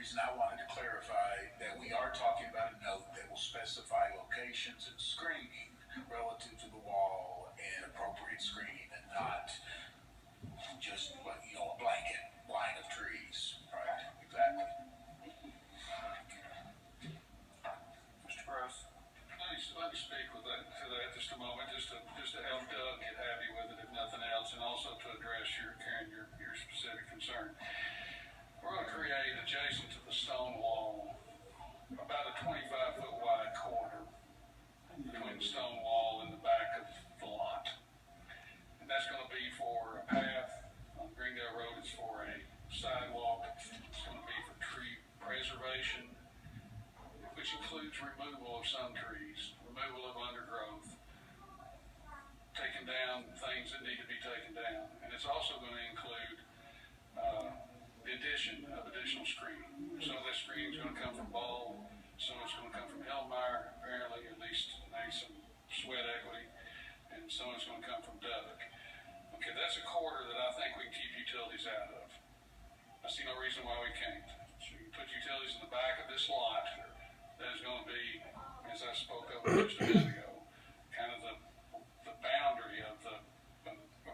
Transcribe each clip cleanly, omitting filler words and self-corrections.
reason I wanted to clarify that we are talking about a note that will specify locations and screening relative to the wall and appropriate screening, and not just a blanket line of trees. Right? Exactly. Mr. Gross. Let me speak to that just a moment, just to help Doug get happy with it, if nothing else, and also to address your specific concern. We're going to create, adjacent to the stone wall, about a 25-foot wide corridor between the stone wall and the back of the lot. And that's going to be for a path on Greendale Road. It's for a sidewalk. It's going to be for tree preservation, which includes removal of some trees, removal of undergrowth, taking down things that need to be taken down. And it's also going to include the addition of additional screening. Some of that screening is going to come from Ball, some of it's going to come from Hellmeyer, apparently, at least maybe some sweat equity, and some of it's going to come from Doug. Okay, that's a quarter that I think we can keep utilities out of. I see no reason why we can't. So you put utilities in the back of this lot. That is going to be, as I spoke of just a minute ago, kind of the boundary of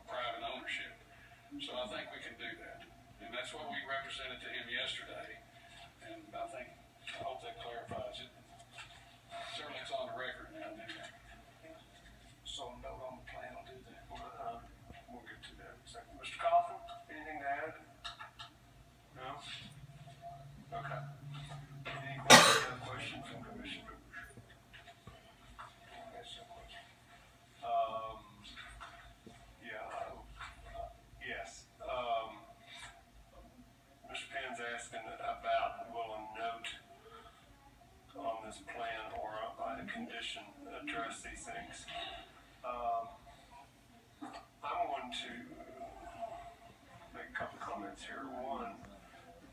private ownership. So I think we can do that. And that's what we represented to him yesterday. And I hope that clarifies it. Certainly it's on the record now. So note on the plan will do that. We'll get to that in a second. Mr. Coffin, anything to add? No? Okay. Any other questions from Commissioner Bush? Yes. Mr. Penn's asking about will a note on this plan or by a condition address these things. I'm going to make a couple comments here. One,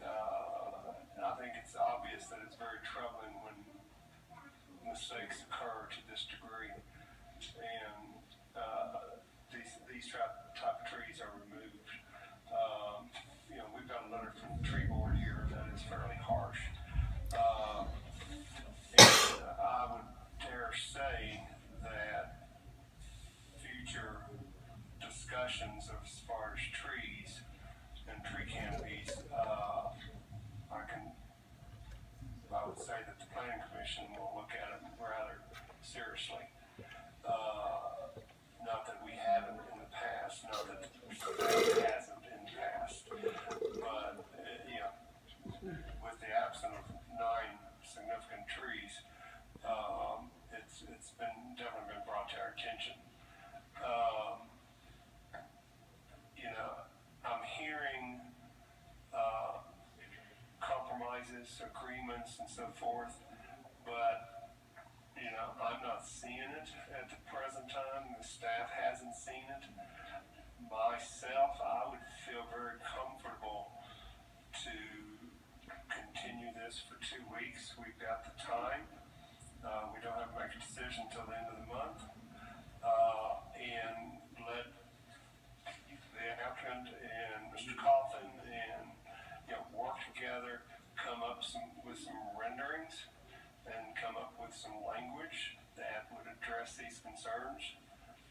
I think it's obvious that it's very troubling when mistakes occur to this degree, and these type of trees are removed. We've got a letter from the tree board here that is fairly harsh. And I would dare say that future discussions as far as trees and tree canopies, I would say that the Planning Commission will look at it rather seriously. Not that we haven't in the past, not that it hasn't in the past, but with the absence of 9 significant trees, it's definitely been brought to our attention. I'm hearing compromises, agreements, and so forth, but I'm not seeing it at the present time. The staff hasn't seen it. Myself, I would feel very comfortable to continue this for 2 weeks. We've got the time. We don't have to make a decision until the end of the month. And let the applicant and Mr. Coffin and work together, come up with some renderings, and come up with some language that would address these concerns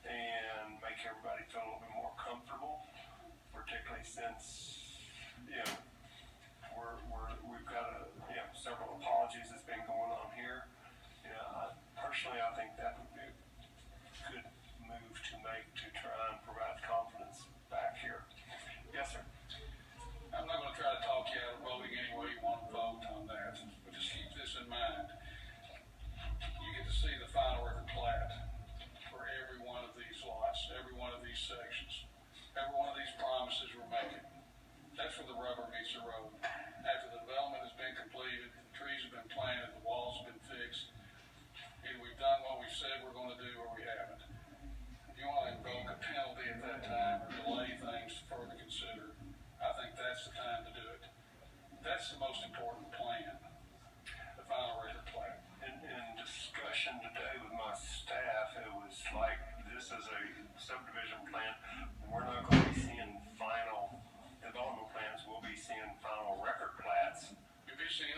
and make everybody feel a little bit more comfortable, particularly since we've got several apologies that's been going on here. Personally, I think that would be a good move to make to try and provide confidence back here. Yes, sir. I'm not going to try to talk you out of voting any way you want to vote on that, but just keep this in mind. You get to see the final record plat for every one of these lots, every one of these sections, every one of these promises we're making. That's where the rubber meets the road. After the development has been completed, the trees have been planted, the walls have been fixed, and we've done what we said we're going to do or we haven't. If you want to invoke a penalty at that time or delay things to further consider, I think that's the time to do it. That's the most important plan, the final record plat. In discussion today with my staff, it was like this is a subdivision plan. We're not going to be seeing final development plans. We'll be seeing final record plats. You'll be seeing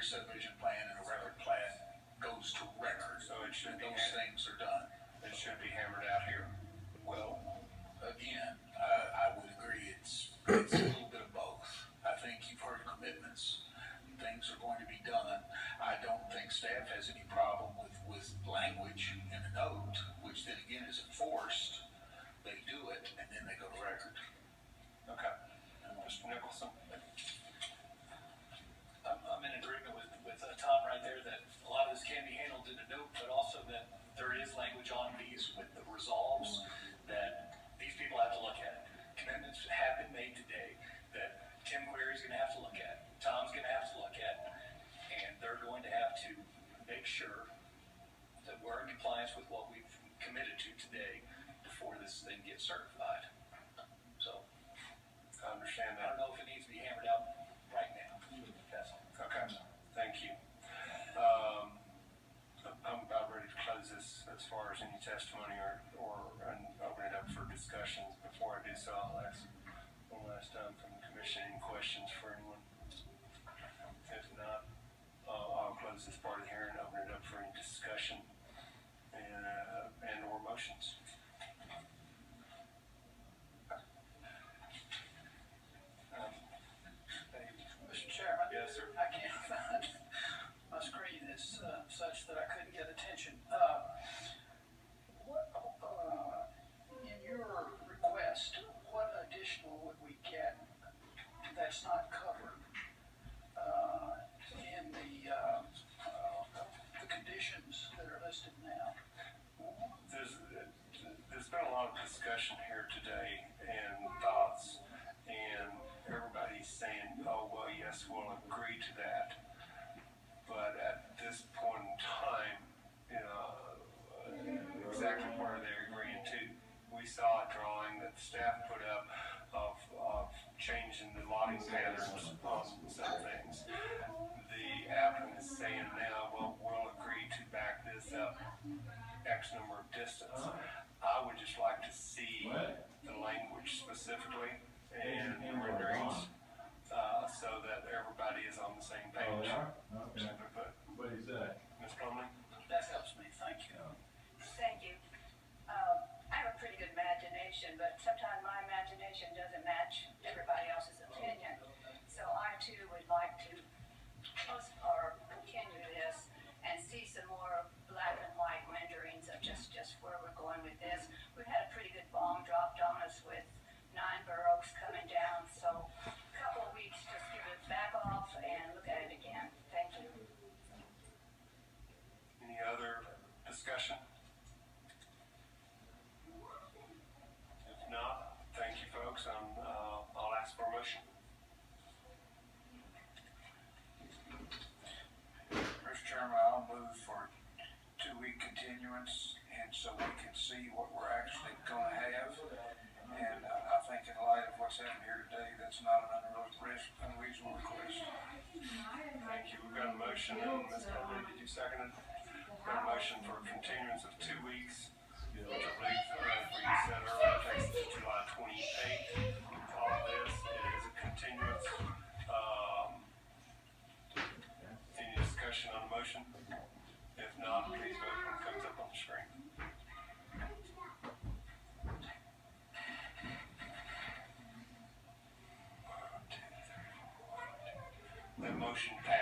preliminary subdivision plan and a record plat goes to record. So it should And be those things are done. It should be hammered out here. Well, again, I would agree, it's a little bit of both. I think you've heard commitments, things are going to be done. I don't think staff has any problem with language in a note, which then again is enforced. They do it, and then they go to record. Okay. Mr. Nicholson? I'm in agreement with Tom right there that a lot of this can be handled in a note, but also that there is language on these with the resolves that these people have to look at. Commitments have been made today that Tim Query's gonna have to look at, Tom's gonna have to look at, and they're going to have to make sure that we're in compliance with what we've committed to today before this thing gets certified. So, I understand I that. don't know if it needs to be hammered out right now. That's all. Okay, thank you. I'm about ready to close this as far as any testimony and open it up for discussions. Before I do so, I'll ask one last time from the commission, any questions for anyone? If not, I'll close this part of the hearing and open it up for any discussion and or motions. Mr. Chairman? Yes, sir. I can't find, my screen is such that I couldn't get attention. In your request, what additional would we get that's not covered in the conditions that are listed now? There's been a lot of discussion here today and thoughts, and everybody's saying, oh, well, yes, we'll agree to that. But at this point in time, exactly what are they agreeing to? We saw a drawing that the staff put up of changing the lotting patterns on some things. The applicant is saying now, well, we'll agree to back this up X number of distance. I would just like to see the language specifically and the renderings, so that everybody is on the same page. Okay. Simply put. What do you say? Ms. Plumley? That helps me, thank you. Thank you. I have a pretty good imagination, but sometimes my imagination doesn't match everybody else's opinion. So I too would like to post or continue this and see some more black and white renderings of just where we're going with this. We've had a pretty good bomb dropped on us with 9 boroughs coming down, so a couple of weeks, just give it back off and look at it again. Thank you. Any other discussion? If not, thank you, folks. I'll ask for a motion. Mr. Chairman, I'll move for 2-week continuance, and so we can see what we're actually gonna have. And I think in light of what's happened here today, that's not an unreasonable request. Thank you. We've got a motion, and Ms. Plumley, did you second it? Got a motion for continuance of 2 weeks, which I believe, we said earlier, takes us to July 28th. All of this, it is a continuance. Any discussion on the motion? If not, please vote when it comes up on the screen. That motion passed.